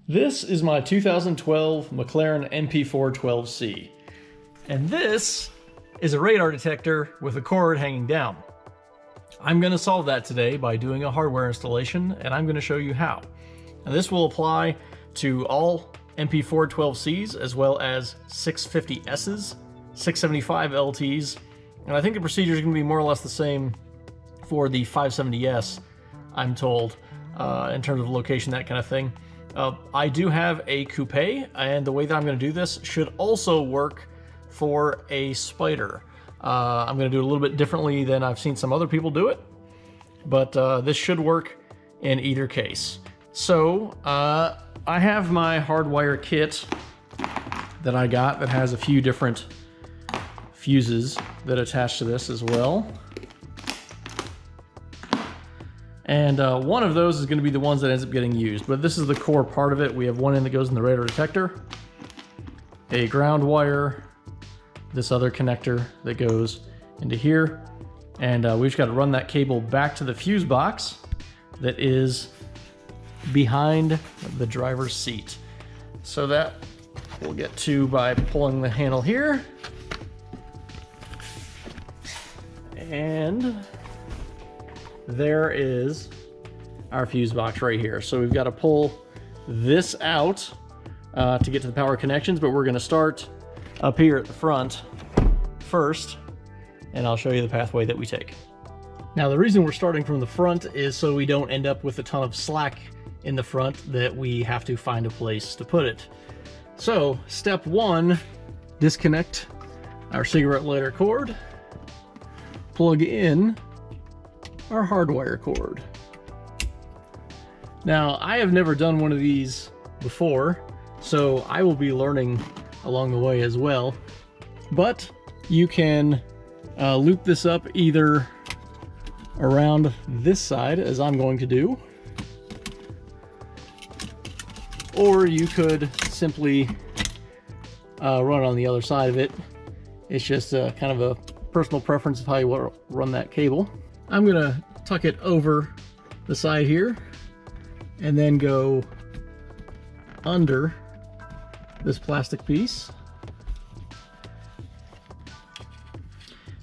This is my 2012 McLaren MP412C, and this is a radar detector with a cord hanging down. I'm going to solve that today by doing a hardware installation, and I'm going to show you how. Now, this will apply to all MP412Cs as well as 650Ss, 675 LTs, and I think the procedure is going to be more or less the same for the 570S, I'm told, in terms of location, that kind of thing. I do have a coupe, and the way that I'm going to do this should also work for a Spider. I'm going to do it a little bit differently than I've seen some other people do it, but this should work in either case. So I have my Hardwire kit that I got that has a few different fuses that attach to this as well. And one of those is going to be the ones that ends up getting used, but this is the core part of it. We have one end that goes in the radar detector, a ground wire, this other connector that goes into here, and we've just got to run that cable back to the fuse box that is behind the driver's seat. So that we'll get to by pulling the handle here, and there is our fuse box right here. So we've got to pull this out to get to the power connections, but we're going to start up here at the front first, and I'll show you the pathway that we take. Now, the reason we're starting from the front is so we don't end up with a ton of slack in the front that we have to find a place to put it. So step one, disconnect our cigarette lighter cord, plug in our Hardwire cord. Now, I have never done one of these before, so I will be learning along the way as well. But you can loop this up either around this side, as I'm going to do, or you could simply run it on the other side of it. It's just kind of a personal preference of how you want to run that cable. I'm gonna tuck it over the side here and then go under this plastic piece.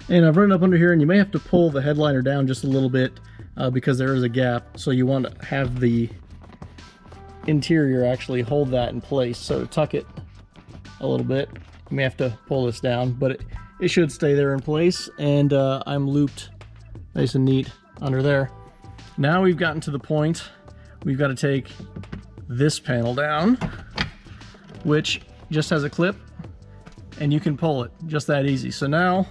And I've run it up under here, and you may have to pull the headliner down just a little bit because there is a gap. So you want to have the interior actually hold that in place. So to tuck it a little bit, you may have to pull this down, but it should stay there in place. And I'm looped nice and neat under there. Now we've gotten to the point we've got to take this panel down, which just has a clip, and you can pull it just that easy. So now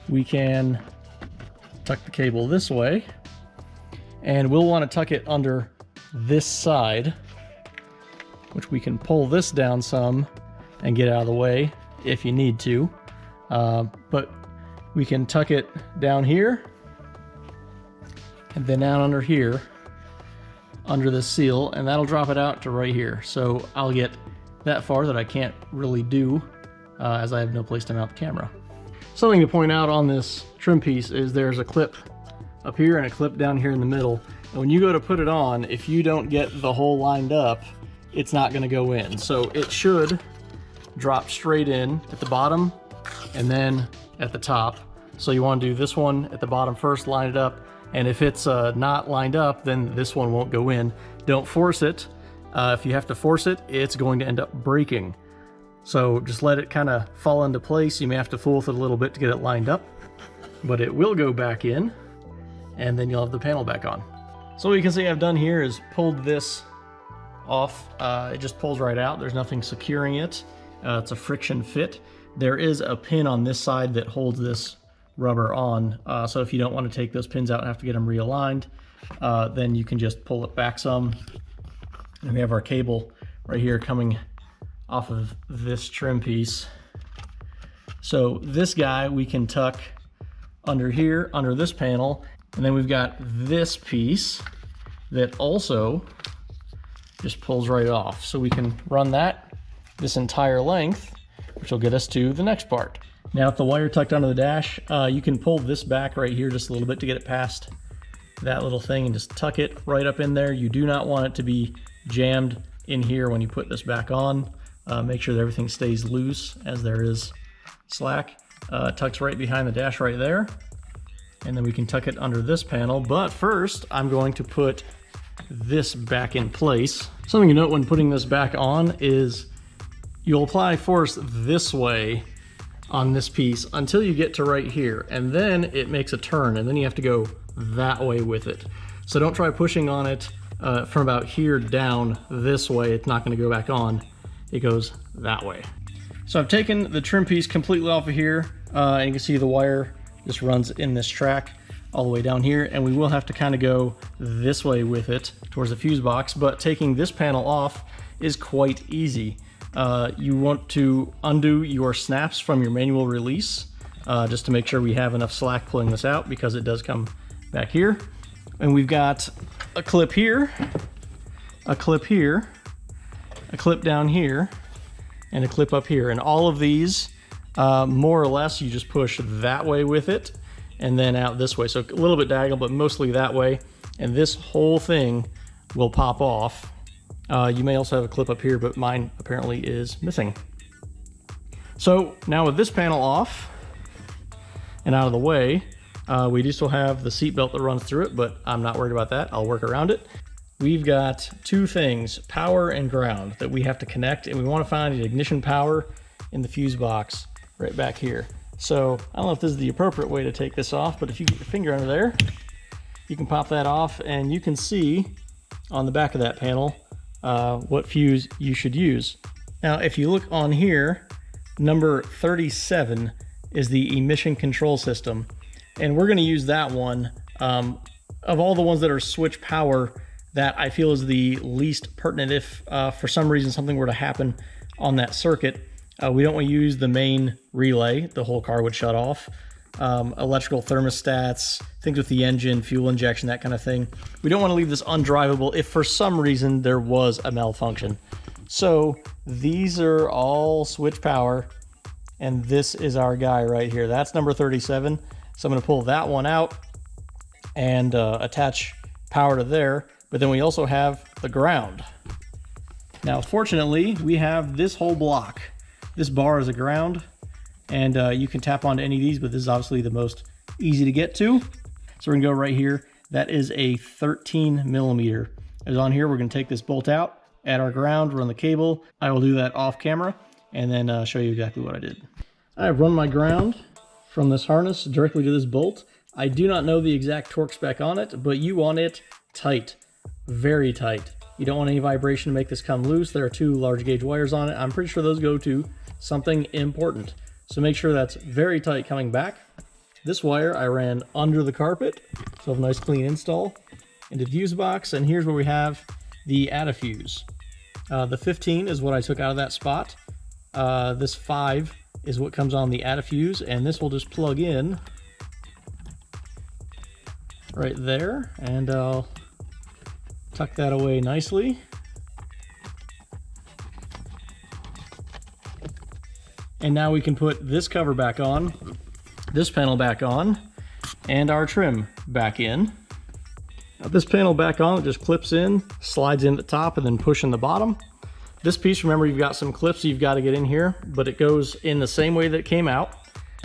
we can tuck the cable this way, and we'll want to tuck it under this side, which we can pull this down some and get out of the way if you need to. But we can tuck it down here and then down under here under the seal, and that'll drop it out to right here. So I'll get that far that I can't really do as I have no place to mount the camera. Something to point out on this trim piece is there's a clip up here and a clip down here in the middle. And when you go to put it on, if you don't get the hole lined up, it's not going to go in. So it should drop straight in at the bottom and then at the top. So you want to do this one at the bottom first, line it up, and if it's not lined up, then this one won't go in. Don't force it. If you have to force it, it's going to end up breaking. So just let it kind of fall into place. You may have to fool with it a little bit to get it lined up, but it will go back in, and then you'll have the panel back on. So what you can see I've done here is pulled this off. It just pulls right out. There's nothing securing it. It's a friction fit. There is a pin on this side that holds this rubber on, so if you don't want to take those pins out and have to get them realigned, then you can just pull it back some. And we have our cable right here coming off of this trim piece. So this guy we can tuck under here, under this panel, and then we've got this piece that also just pulls right off. So we can run that this entire length, which will get us to the next part. Now, with the wire tucked onto the dash, you can pull this back right here just a little bit to get it past that little thing and just tuck it right up in there. You do not want it to be jammed in here when you put this back on. Make sure that everything stays loose as there is slack. Tucks right behind the dash right there. And then we can tuck it under this panel. But first, I'm going to put this back in place. Something to note when putting this back on is you'll apply force this way on this piece until you get to right here, and then it makes a turn, and then you have to go that way with it. So don't try pushing on it from about here down this way. It's not going to go back on. It goes that way. So I've taken the trim piece completely off of here, and you can see the wire just runs in this track all the way down here, and we will have to kind of go this way with it towards the fuse box, but taking this panel off is quite easy. You want to undo your snaps from your manual release just to make sure we have enough slack pulling this out, because it does come back here. And we've got a clip here, a clip here, a clip down here, and a clip up here. And all of these, more or less, you just push that way with it and then out this way. So a little bit diagonal, but mostly that way. And this whole thing will pop off. You may also have a clip up here, but mine apparently is missing. So now with this panel off and out of the way, we do still have the seat belt that runs through it, but I'm not worried about that. I'll work around it. We've got two things, power and ground, that we have to connect, and we want to find an ignition power in the fuse box right back here. So I don't know if this is the appropriate way to take this off, but if you get your finger under there, you can pop that off, and you can see on the back of that panel what fuse you should use. Now, if you look on here, number 37 is the emission control system, and we're going to use that one. Of all the ones that are switch power, that I feel is the least pertinent if for some reason something were to happen on that circuit. We don't want to use the main relay, the whole car would shut off. Electrical thermostats, things with the engine, fuel injection, that kind of thing. We don't want to leave this undrivable if for some reason there was a malfunction. So these are all switch power, and this is our guy right here. That's number 37. So I'm going to pull that one out and attach power to there. But then we also have the ground. Now, fortunately, we have this whole block. This bar is a ground, and you can tap onto any of these, but this is obviously the most easy to get to. So we're gonna go right here. That is a 13 millimeter. As on here, we're gonna take this bolt out, add our ground, run the cable. I will do that off camera, and then show you exactly what I did. I have run my ground from this harness directly to this bolt. I do not know the exact torque spec on it, but you want it tight, very tight. You don't want any vibration to make this come loose. There are two large gauge wires on it. I'm pretty sure those go to something important. So make sure that's very tight coming back. This wire I ran under the carpet, so have a nice clean install into the fuse box. And here's where we have the add a fuse. The 15 is what I took out of that spot. This 5 is what comes on the add a fuse, and this will just plug in right there, and I'll tuck that away nicely. And now we can put this cover back on, this panel back on, and our trim back in. Now this panel back on, it just clips in, slides in at the top, and then push in the bottom. This piece, remember, you've got some clips you've got to get in here, but it goes in the same way that it came out.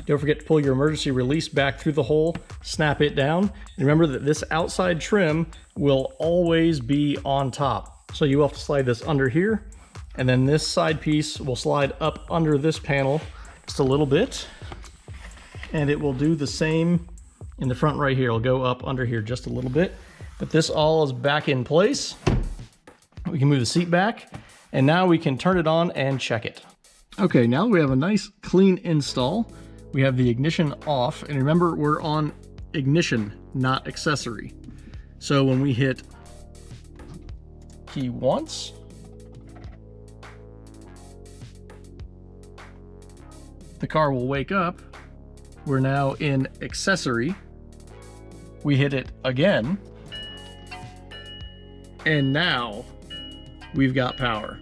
Don't forget to pull your emergency release back through the hole, snap it down. And remember that this outside trim will always be on top. So you will have to slide this under here, and then this side piece will slide up under this panel just a little bit. And it will do the same in the front right here. It'll go up under here just a little bit. But this all is back in place. We can move the seat back, and now we can turn it on and check it. Okay, now we have a nice clean install. We have the ignition off, and remember, we're on ignition, not accessory. So when we hit key once, the car will wake up. We're now in accessory. We hit it again, and now we've got power.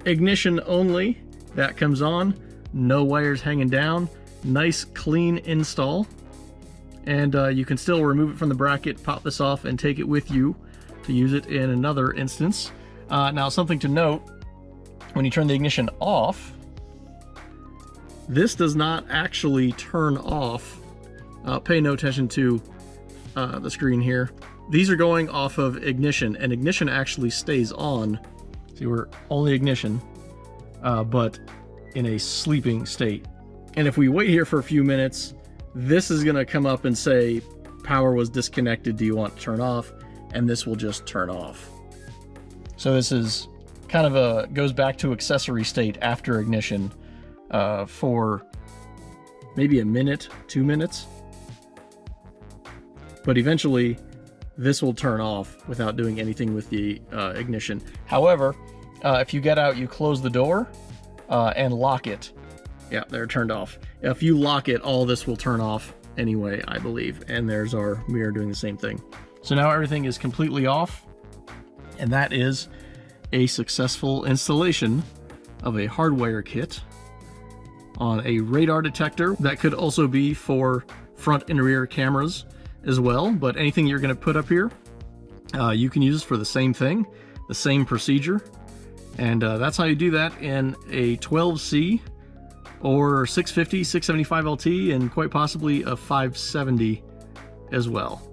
Ignition only, that comes on. No wires hanging down, nice clean install. And you can still remove it from the bracket, pop this off, and take it with you to use it in another instance. Now, something to note, when you turn the ignition off, this does not actually turn off. Pay no attention to the screen here. These are going off of ignition, and ignition actually stays on. See, we're only ignition, but in a sleeping state. And if we wait here for a few minutes, this is going to come up and say, power was disconnected, do you want to turn off? And this will just turn off. So this is kind of goes back to accessory state after ignition for maybe a minute, 2 minutes. But eventually this will turn off without doing anything with the ignition. However, if you get out, you close the door and lock it. Yeah, they're turned off. If you lock it, all this will turn off anyway, I believe. And there's our mirror doing the same thing. So now everything is completely off, and that is a successful installation of a Hardwire kit on a radar detector. That could also be for front and rear cameras as well, but anything you're going to put up here, you can use for the same thing, the same procedure. And that's how you do that in a 12C or 650, 675 LT, and quite possibly a 570 as well.